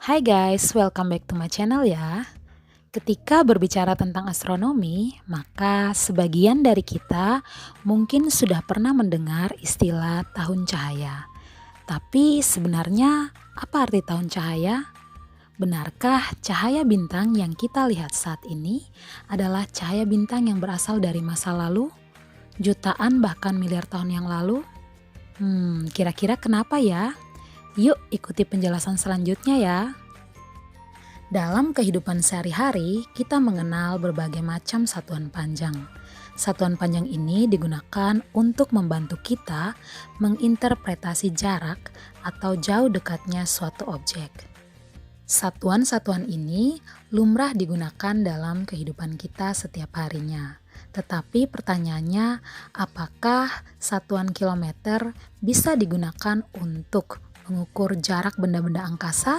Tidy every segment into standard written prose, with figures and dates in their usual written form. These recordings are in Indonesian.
Hai guys, welcome back to my channel ya. Ketika berbicara tentang astronomi, maka sebagian dari kita mungkin sudah pernah mendengar istilah tahun cahaya. Tapi sebenarnya apa arti tahun cahaya? Benarkah cahaya bintang yang kita lihat saat ini adalah cahaya bintang yang berasal dari masa lalu? Jutaan bahkan miliar tahun yang lalu? Kira-kira kenapa ya? Yuk ikuti penjelasan selanjutnya ya. Dalam kehidupan sehari-hari, kita mengenal berbagai macam satuan panjang. Satuan panjang ini digunakan untuk membantu kita menginterpretasi jarak atau jauh dekatnya suatu objek. Satuan-satuan ini lumrah digunakan dalam kehidupan kita setiap harinya. Tetapi pertanyaannya, apakah satuan kilometer bisa digunakan untuk mengukur jarak benda-benda angkasa?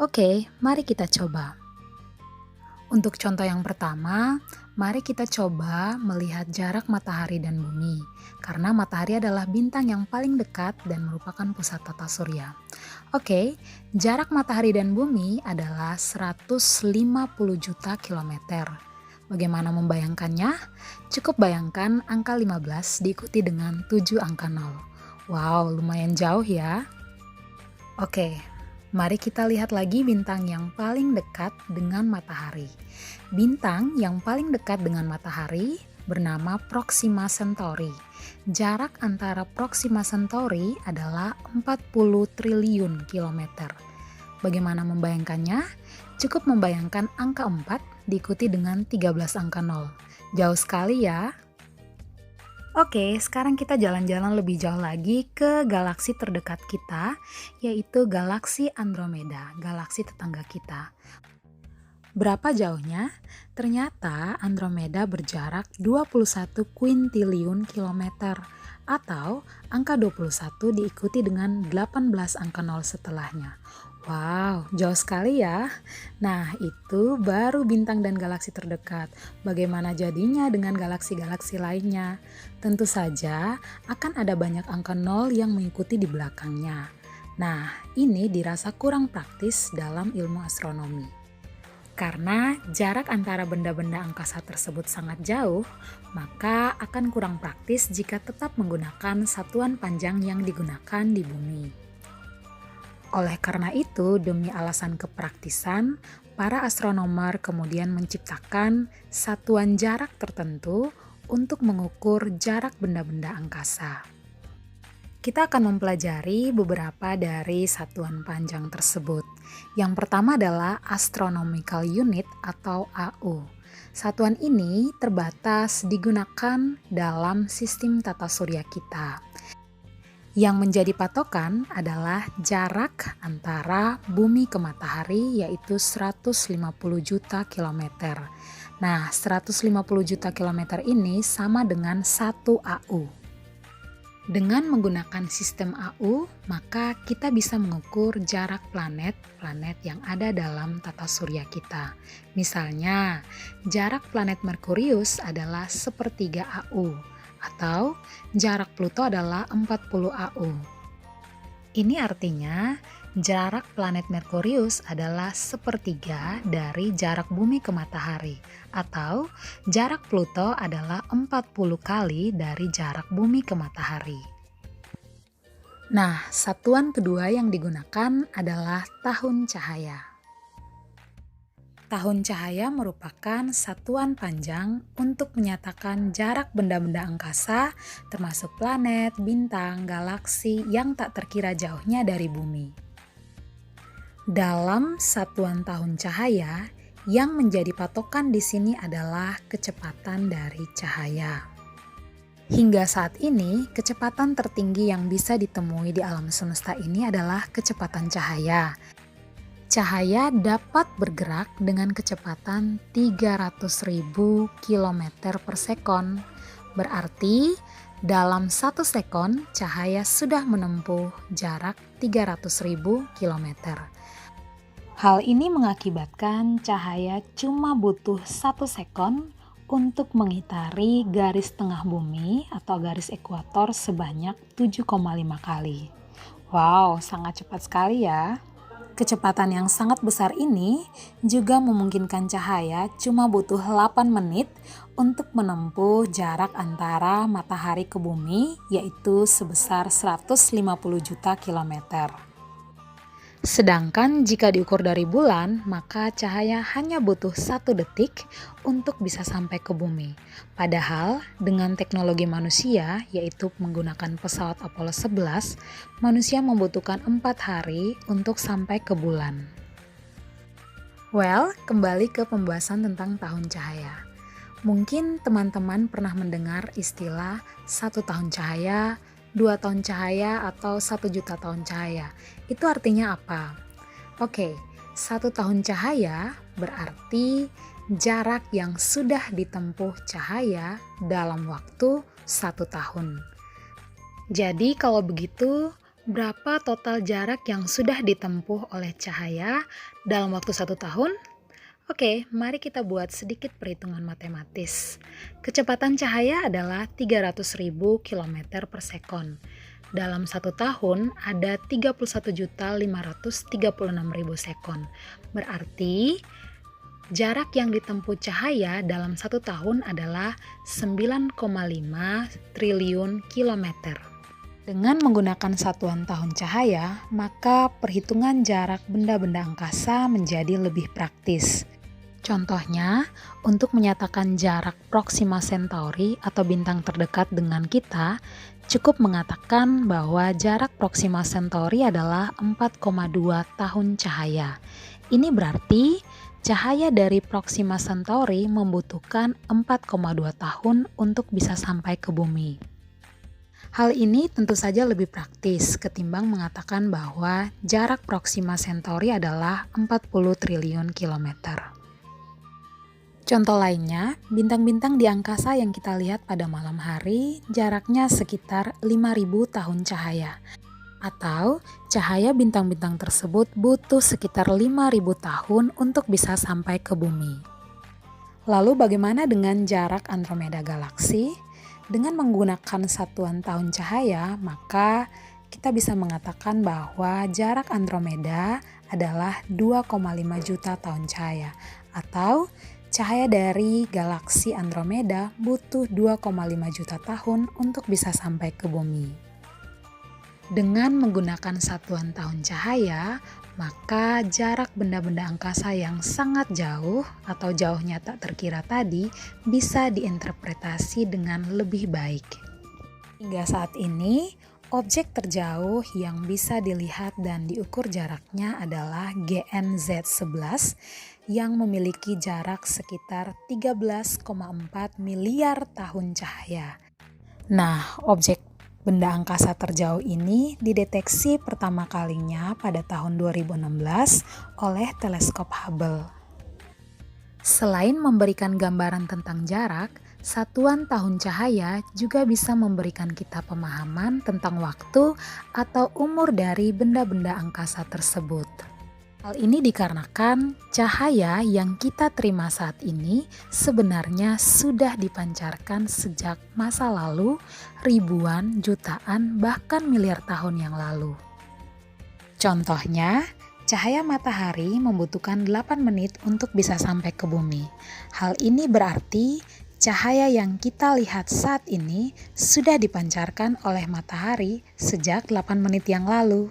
Oke, mari kita coba. Untuk contoh yang pertama, mari kita coba melihat jarak matahari dan bumi. Karena matahari adalah bintang yang paling dekat dan merupakan pusat tata surya. Oke, jarak matahari dan bumi adalah 150 juta kilometer. Bagaimana membayangkannya? Cukup bayangkan angka 15 diikuti dengan 7 angka 0. Wow, lumayan jauh ya. Oke, mari kita lihat lagi bintang yang paling dekat dengan matahari. Bintang yang paling dekat dengan matahari bernama Proxima Centauri. Jarak antara Proxima Centauri adalah 40 triliun kilometer. Bagaimana membayangkannya? Cukup membayangkan angka 4 diikuti dengan 13 angka 0. Jauh sekali ya. Oke, sekarang kita jalan-jalan lebih jauh lagi ke galaksi terdekat kita, yaitu galaksi Andromeda, galaksi tetangga kita. Berapa jauhnya? Ternyata Andromeda berjarak 21 kuintiliun kilometer, atau angka 21 diikuti dengan 18 angka 0 setelahnya. Wow, jauh sekali ya. Nah, itu baru bintang dan galaksi terdekat. Bagaimana jadinya dengan galaksi-galaksi lainnya? Tentu saja akan ada banyak angka 0 yang mengikuti di belakangnya. Nah, ini dirasa kurang praktis dalam ilmu astronomi. Karena jarak antara benda-benda angkasa tersebut sangat jauh, maka akan kurang praktis jika tetap menggunakan satuan panjang yang digunakan di bumi. Oleh karena itu, demi alasan kepraktisan, para astronomer kemudian menciptakan satuan jarak tertentu untuk mengukur jarak benda-benda angkasa. Kita akan mempelajari beberapa dari satuan panjang tersebut. Yang pertama adalah Astronomical Unit atau AU. Satuan ini terbatas digunakan dalam sistem tata surya kita. Yang menjadi patokan adalah jarak antara bumi ke matahari, yaitu 150 juta kilometer. Nah, 150 juta kilometer ini sama dengan 1 AU. Dengan menggunakan sistem AU, maka kita bisa mengukur jarak planet-planet yang ada dalam tata surya kita. Misalnya, jarak planet Merkurius adalah sepertiga AU, atau jarak Pluto adalah 40 AU. Ini artinya jarak planet Merkurius adalah sepertiga dari jarak bumi ke matahari, atau jarak Pluto adalah 40 kali dari jarak bumi ke matahari. Nah, satuan kedua yang digunakan adalah tahun cahaya. Tahun cahaya merupakan satuan panjang untuk menyatakan jarak benda-benda angkasa, termasuk planet, bintang, galaksi yang tak terkira jauhnya dari bumi. Dalam satuan tahun cahaya, yang menjadi patokan di sini adalah kecepatan dari cahaya. Hingga saat ini, kecepatan tertinggi yang bisa ditemui di alam semesta ini adalah kecepatan cahaya. Cahaya dapat bergerak dengan kecepatan 300.000 km per sekon. Berarti dalam 1 sekon cahaya sudah menempuh jarak 300.000 km. Hal ini mengakibatkan cahaya cuma butuh 1 sekon untuk mengitari garis tengah bumi atau garis ekuator sebanyak 7,5 kali. Wow, sangat cepat sekali ya. Kecepatan yang sangat besar ini juga memungkinkan cahaya cuma butuh 8 menit untuk menempuh jarak antara matahari ke bumi, yaitu sebesar 150 juta kilometer. Sedangkan jika diukur dari bulan, maka cahaya hanya butuh 1 detik untuk bisa sampai ke bumi. Padahal dengan teknologi manusia, yaitu menggunakan pesawat Apollo 11, manusia membutuhkan 4 hari untuk sampai ke bulan. Well, kembali ke pembahasan tentang tahun cahaya. Mungkin teman-teman pernah mendengar istilah 1 tahun cahaya, 2 tahun cahaya, atau 1 juta tahun cahaya. Itu artinya apa? Oke, 1 tahun cahaya berarti jarak yang sudah ditempuh cahaya dalam waktu 1 tahun. Jadi kalau begitu, berapa total jarak yang sudah ditempuh oleh cahaya dalam waktu 1 tahun? Oke, mari kita buat sedikit perhitungan matematis. Kecepatan cahaya adalah 300.000 km per sekon. Dalam 1 tahun ada 31.536.000 sekon. Berarti jarak yang ditempuh cahaya dalam 1 tahun adalah 9,5 triliun kilometer. Dengan menggunakan satuan tahun cahaya, maka perhitungan jarak benda-benda angkasa menjadi lebih praktis. Contohnya, untuk menyatakan jarak Proxima Centauri atau bintang terdekat dengan kita, cukup mengatakan bahwa jarak Proxima Centauri adalah 4,2 tahun cahaya. Ini berarti cahaya dari Proxima Centauri membutuhkan 4,2 tahun untuk bisa sampai ke bumi. Hal ini tentu saja lebih praktis ketimbang mengatakan bahwa jarak Proxima Centauri adalah 40 triliun kilometer. Contoh lainnya, bintang-bintang di angkasa yang kita lihat pada malam hari jaraknya sekitar 5.000 tahun cahaya. Atau cahaya bintang-bintang tersebut butuh sekitar 5.000 tahun untuk bisa sampai ke bumi. Lalu bagaimana dengan jarak Andromeda galaksi? Dengan menggunakan satuan tahun cahaya, maka kita bisa mengatakan bahwa jarak Andromeda adalah 2,5 juta tahun cahaya. Atau cahaya dari galaksi Andromeda butuh 2,5 juta tahun untuk bisa sampai ke bumi. Dengan menggunakan satuan tahun cahaya, maka jarak benda-benda angkasa yang sangat jauh atau jauhnya tak terkira tadi bisa diinterpretasi dengan lebih baik. Hingga saat ini, objek terjauh yang bisa dilihat dan diukur jaraknya adalah GNZ11 yang memiliki jarak sekitar 13,4 miliar tahun cahaya. Nah, objek benda angkasa terjauh ini dideteksi pertama kalinya pada tahun 2016 oleh teleskop Hubble. Selain memberikan gambaran tentang jarak, satuan tahun cahaya juga bisa memberikan kita pemahaman tentang waktu atau umur dari benda-benda angkasa tersebut. Hal ini dikarenakan cahaya yang kita terima saat ini sebenarnya sudah dipancarkan sejak masa lalu, ribuan, jutaan, bahkan miliar tahun yang lalu. Contohnya, cahaya matahari membutuhkan 8 menit untuk bisa sampai ke bumi. Hal ini berarti cahaya yang kita lihat saat ini sudah dipancarkan oleh matahari sejak 8 menit yang lalu.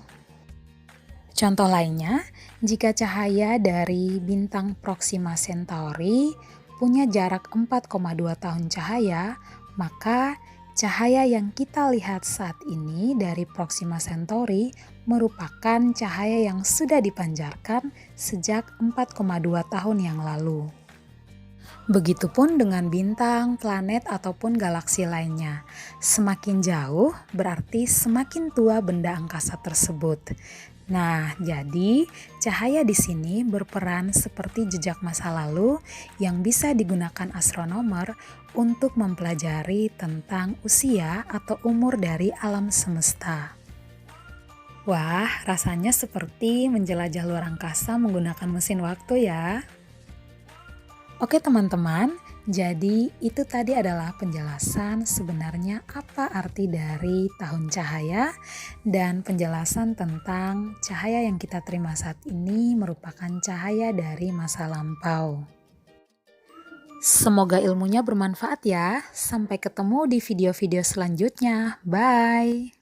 Contoh lainnya, jika cahaya dari bintang Proxima Centauri punya jarak 4,2 tahun cahaya, maka cahaya yang kita lihat saat ini dari Proxima Centauri merupakan cahaya yang sudah dipancarkan sejak 4,2 tahun yang lalu. Begitupun dengan bintang, planet, ataupun galaksi lainnya. Semakin jauh berarti semakin tua benda angkasa tersebut. Nah, jadi cahaya di sini berperan seperti jejak masa lalu yang bisa digunakan astronomer untuk mempelajari tentang usia atau umur dari alam semesta. Wah, rasanya seperti menjelajah luar angkasa menggunakan mesin waktu ya. Oke teman-teman, Jadi itu tadi adalah penjelasan sebenarnya apa arti dari tahun cahaya dan penjelasan tentang cahaya yang kita terima saat ini merupakan cahaya dari masa lampau. Semoga ilmunya bermanfaat ya. Sampai ketemu di video-video selanjutnya. Bye.